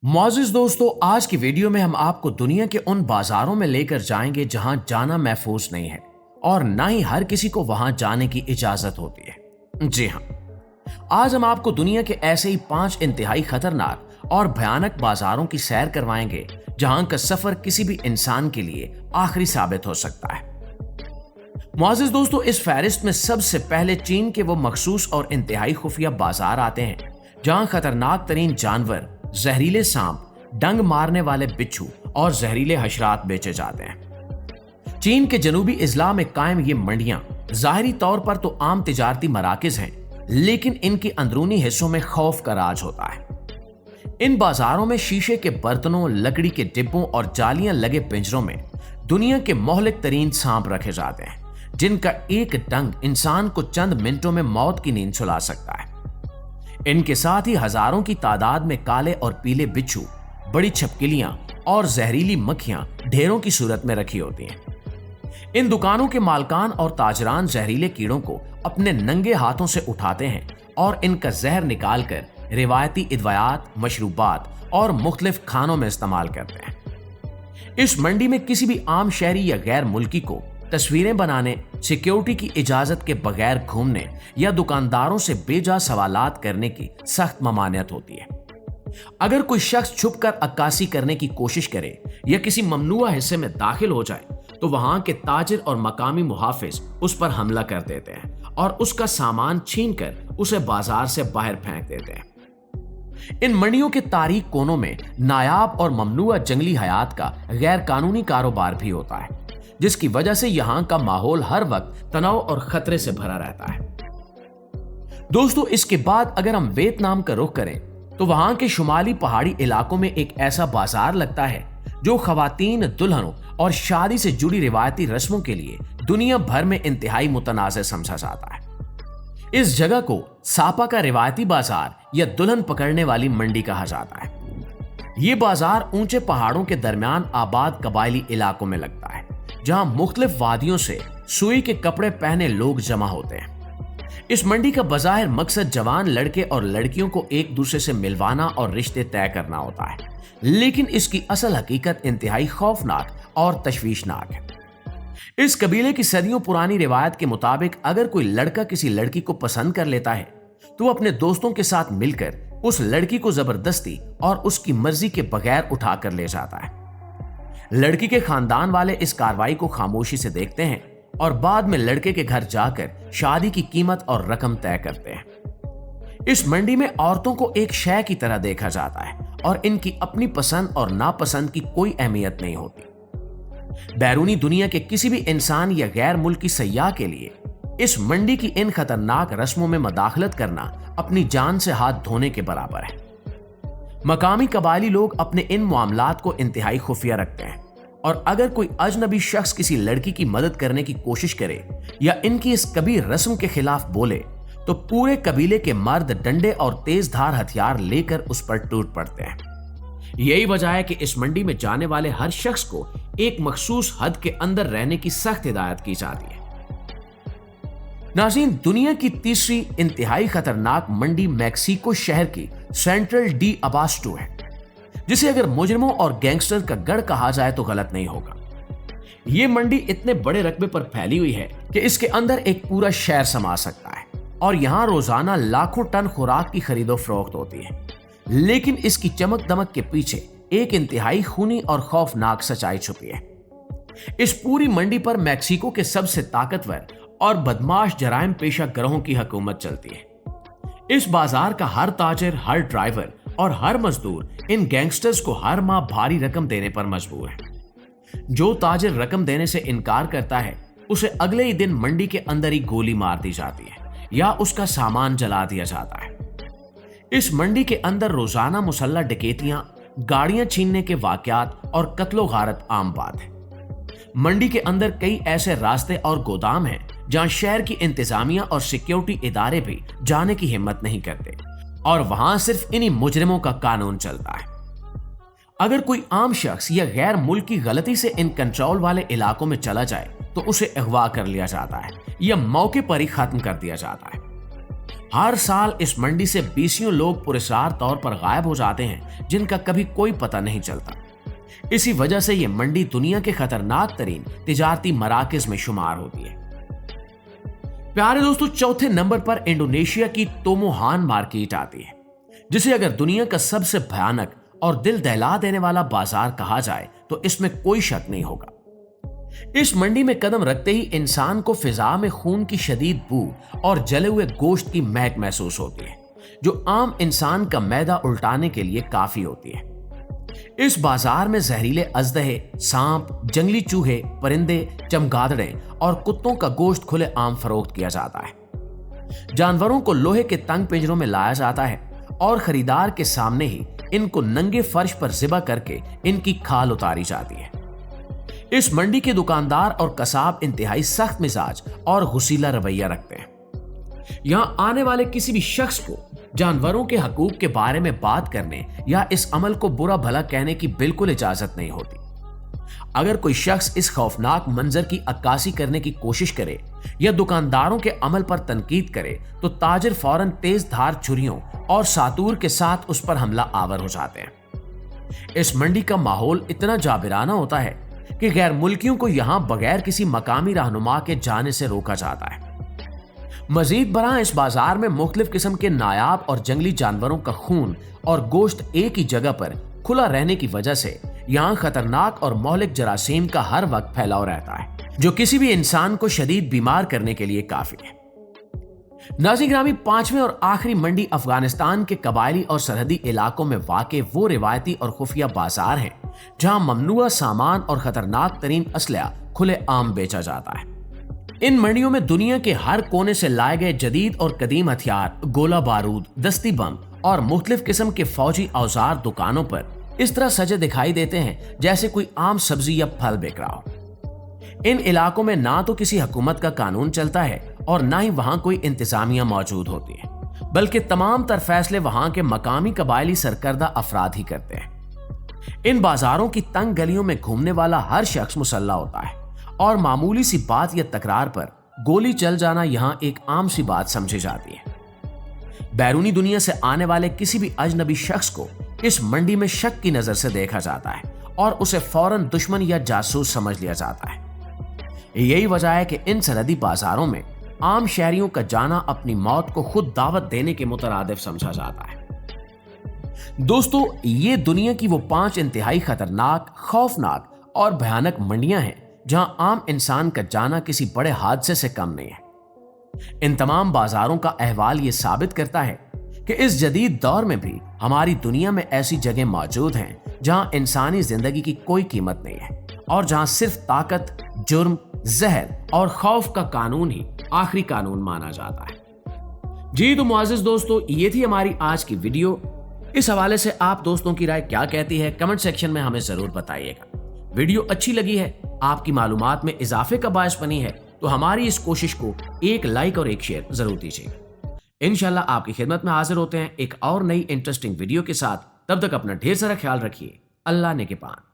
मुआज़िज़ दोस्तों, आज की वीडियो में हम आपको दुनिया के उन बाजारों में लेकर जाएंगे जहां जाना महफूज नहीं है और ना ही हर किसी को वहां जाने की इजाजत होती है। जी हां, आज हम आपको दुनिया के ऐसे ही 5 इंतहाई खतरनाक और भयानक बाजारों की सैर करवाएंगे जहां का सफर किसी भी इंसान के लिए आखिरी साबित हो सकता है। मुआज़िज़ दोस्तों, इस फहरिस्त में सबसे पहले चीन के वो मखसूस और इंतहाई खुफिया बाजार आते हैं जहां खतरनाक तरीन जानवर, जहरीले सांप, डंग मारने वाले बिच्छू और जहरीले हशरात बेचे जाते हैं। चीन के जनूबी इजला में कायम ये मंडियां जाहिरी तौर पर तो आम तिजारती मराकिज हैं, लेकिन इनके अंदरूनी हिस्सों में खौफ का राज होता है। इन बाजारों में शीशे के बर्तनों, लकड़ी के डिब्बों और जालियां लगे पिंजरों में दुनिया के मोहलिक तरीन सांप रखे जाते हैं, जिनका एक डंग इंसान को चंद मिनटों में मौत की नींद सुला सकता है। इनके साथ ही हजारों की तादाद में काले और पीले बिच्छू, बड़ी छिपकलियां और जहरीली मक्खियां ढेरों की सूरत में रखी होती हैं। इन दुकानों के मालकान और ताजरान जहरीले कीड़ों को अपने नंगे हाथों से उठाते हैं और इनका जहर निकालकर रिवायती इदवायात, मशरूबात और मुख्तलिफ खानों में इस्तेमाल करते हैं। इस मंडी में किसी भी आम शहरी या गैर मुल्की को तस्वीरें बनाने, सिक्योरिटी की इजाजत के बगैर घूमने या दुकानदारों से बेजा सवालात करने की सख्त ममानियत होती है। अगर कोई शख्स छुपकर अक्कासी करने की कोशिश करे या किसी ममनुआ हिस्से में दाखिल हो जाए तो वहां के ताजिर और मकामी मुहाफिज उस पर हमला कर देते हैं और उसका सामान छीनकर उसे बाजार से बाहर फेंक देते हैं। इन मंडियों के तारीक कोनों में नायाब और ममनुआ जंगली हयात का गैर कानूनी कारोबार भी होता है, जिसकी वजह से यहां का माहौल हर वक्त तनाव और खतरे से भरा रहता है। दोस्तों, इसके बाद अगर हम वियतनाम का रुख करें तो वहां के शुमाली पहाड़ी इलाकों में एक ऐसा बाजार लगता है जो खवातीन, दुल्हनों और शादी से जुड़ी रिवायती रस्मों के लिए दुनिया भर में इंतहाई मुतनाज़ समझा जाता है। इस जगह को सापा का रिवायती बाजार या दुल्हन पकड़ने वाली मंडी कहा जाता है। ये बाजार ऊंचे पहाड़ों के दरमियान आबाद कबायली इलाकों में लगता है, जहां मुख्तलिफ वादियों से सुई के कपड़े पहने लोग जमा होते हैं। इस मंडी का बज़ाहिर मकसद जवान लड़के और लड़कियों को एक दूसरे से मिलवाना और रिश्ते तय करना होता है, लेकिन इसकी असल हकीकत इंतहाई खौफनाक और तशवीशनाक है। इस कबीले की सदियों पुरानी रिवायत के मुताबिक अगर कोई लड़का किसी लड़की को पसंद कर लेता है तो वो अपने दोस्तों के साथ मिलकर उस लड़की को जबरदस्ती और उसकी मर्जी के बगैर उठाकर ले जाता है। लड़की के खानदान वाले इस कार्रवाई को खामोशी से देखते हैं और बाद में लड़के के घर जाकर शादी की कीमत और रकम तय करते हैं। इस मंडी में औरतों को एक शय की तरह देखा जाता है और इनकी अपनी पसंद और नापसंद की कोई अहमियत नहीं होती। बैरूनी दुनिया के किसी भी इंसान या गैर मुल्की सयाह के लिए इस मंडी की इन खतरनाक रस्मों में मदाखलत करना अपनी जान से हाथ धोने के बराबर है। मकामी कबायली लोग अपने इन मामलात को इंतहाई खुफिया रखते हैं और अगर कोई अजनबी शख्स किसी लड़की की मदद करने की कोशिश करे या इनकी इस कबीर रस्म के खिलाफ बोले तो पूरे कबीले के मर्द डंडे और तेज धार हथियार लेकर उस पर टूट पड़ते हैं। यही वजह है कि इस मंडी में जाने वाले हर शख्स को एक मखसूस हद के अंदर रहने की सख्त हिदायत की जाती है। नाज़रीन, दुनिया की तीसरी इंतहाई खतरनाक मंडी मैक्सिको शहर की सेंट्रल डी अबास्टो है, जिसे अगर मुजरिमों और गैंगस्टर का गढ़ कहा जाए तो गलत नहीं होगा। यह मंडी इतने बड़े रकबे पर फैली हुई है कि इसके अंदर एक पूरा शहर समा सकता है और यहां रोजाना लाखों टन खुराक की खरीदो फरोख्त होती है। लेकिन इसकी चमक दमक के पीछे एक इंतहाई खूनी और खौफनाक सच्चाई छुपी है। इस पूरी मंडी पर मैक्सिको के सबसे ताकतवर और बदमाश जराइम पेशा गिरोहों की हुकूमत चलती है। इस बाजार का हर ताजिर, हर ड्राइवर और हर मजदूर इन गैंगस्टर्स को हर माह भारी रकम देने पर मजबूर है। जो ताजिर रकम देने से इनकार करता है उसे अगले ही दिन मंडी के अंदर ही गोली मार दी जाती है या उसका सामान जला दिया जाता है। इस मंडी के अंदर रोजाना मुसल्लह डकैतियां, गाड़ियां छीनने के वाकयात और कत्लो गारत आम बात है। मंडी के अंदर कई ऐसे रास्ते और गोदाम हैं जहां शहर की इंतजामिया और सिक्योरिटी इदारे भी जाने की हिम्मत नहीं करते और वहां सिर्फ इन्हीं मुजरिमों का कानून चलता है। अगर कोई आम शख्स या गैर मुल्की गलती से इन कंट्रोल वाले इलाकों में चला जाए तो उसे अगवा कर लिया जाता है या मौके पर ही खत्म कर दिया जाता है। हर साल इस मंडी से बीसियों लोग पुरस्कार तौर पर गायब हो जाते हैं, जिनका कभी कोई पता नहीं चलता। इसी वजह से यह मंडी दुनिया के खतरनाक तरीन तिजारती मराकज में शुमार होती है। प्यारे दोस्तों, चौथे नंबर पर इंडोनेशिया की तोमोहान मार्केट आती है, जिसे अगर दुनिया का सबसे भयानक और दिल दहला देने वाला बाजार कहा जाए तो इसमें कोई शक नहीं होगा। इस मंडी में कदम रखते ही इंसान को फिजा में खून की शदीद बू और जले हुए गोश्त की महक महसूस होती है, जो आम इंसान का मैदा उल्टाने के लिए काफी होती है। इस बाजार में जहरीले अजदहे, सांप, जंगली चूहे, परिंदे, चमगादड़े और कुत्तों का गोश्त खुले आम फरोख्त किया जाता है। जानवरों को लोहे के तंग पिंजरों में लाया जाता है और खरीदार के सामने ही इनको नंगे फर्श पर ज़िबा करके इनकी खाल उतारी जाती है। इस मंडी के दुकानदार और कसाब इंतहाई सख्त मिजाज और गुस्सीला रवैया रखते हैं। यहां आने वाले किसी भी शख्स को जानवरों के हकूक के बारे में बात करने या इस अमल को बुरा भला कहने की बिल्कुल इजाजत नहीं होती। अगर कोई शख्स इस खौफनाक मंजर की अक्कासी करने की कोशिश करे या दुकानदारों के अमल पर तनकीद करे तो ताजिर फौरन तेज धार छुरियों और सातूर के साथ उस पर हमला आवर हो जाते हैं। इस मंडी का माहौल इतना जाबिराना होता है कि गैर मुल्कियों को यहां बगैर किसी मकामी रहनुमा के जाने से रोका जाता है। मजीद बरा इस बाजार में मुख्तलिफ किस्म के नायाब और जंगली जानवरों का खून और गोश्त एक ही जगह पर खुला रहने की वजह से यहाँ खतरनाक और मौलिक जरासीम का हर वक्त फैलाव रहता है, जो किसी भी इंसान को शदीद बीमार करने के लिए काफी है। नाज़रीन ग्रामी, पांचवें और आखिरी मंडी अफगानिस्तान के कबायली और सरहदी इलाकों में वाक़े वो रिवायती और खुफिया बाजार हैं जहां ममनुआ सामान और खतरनाक तरीन असलहा खुले आम बेचा जाता है। इन मंडियों में दुनिया के हर कोने से लाए गए जदीद और कदीम हथियार, गोला बारूद, दस्ती बम और मुख्तलिफ किस्म के फौजी औजार दुकानों पर इस तरह सजे दिखाई देते हैं जैसे कोई आम सब्जी या फल बिक रहा हो। इन इलाकों में ना तो किसी हुकूमत का कानून चलता है और ना ही वहां कोई इंतजामिया मौजूद होती है, बल्कि तमाम तर फैसले वहां के मकामी कबायली सरकर्दा अफराद ही करते हैं। इन बाजारों की तंग गलियों में घूमने वाला हर शख्स मुसल्ला होता है और मामूली सी बात या तकरार पर गोली चल जाना यहां एक आम सी बात समझी जाती है। बैरूनी दुनिया से आने वाले किसी भी अजनबी शख्स को इस मंडी में शक की नजर से देखा जाता है और उसे फौरन दुश्मन या जासूस समझ लिया जाता है। यही वजह है कि इन सरहदी बाजारों में आम शहरियों का जाना अपनी मौत को खुद दावत देने के मुतरादिफ समझा जाता है। दोस्तों, ये दुनिया की वो 5 इंतहाई खतरनाक, खौफनाक और भयानक मंडियां हैं जहां आम इंसान का जाना किसी बड़े हादसे से कम नहीं है। इन तमाम बाजारों का अहवाल ये साबित करता है कि इस जदीद दौर में भी हमारी दुनिया में ऐसी जगह मौजूद हैं जहां इंसानी जिंदगी की कोई कीमत नहीं है और जहां सिर्फ ताकत, जुर्म, जहर और खौफ का कानून ही आखिरी कानून माना जाता है। जी तो मुआज़िज़ दोस्तों, ये थी हमारी आज की वीडियो। इस हवाले से आप दोस्तों की राय क्या कहती है, कमेंट सेक्शन में हमें जरूर बताइएगा। वीडियो अच्छी लगी है, आपकी मालूमात में इजाफे का बायस बनी है तो हमारी इस कोशिश को एक लाइक और एक शेयर जरूर दीजिएगा। इंशाल्लाह आपकी खिदमत में हाजिर होते हैं एक और नई इंटरेस्टिंग वीडियो के साथ। तब तक अपना ढेर सारा ख्याल रखिए। अल्लाह ने के पान।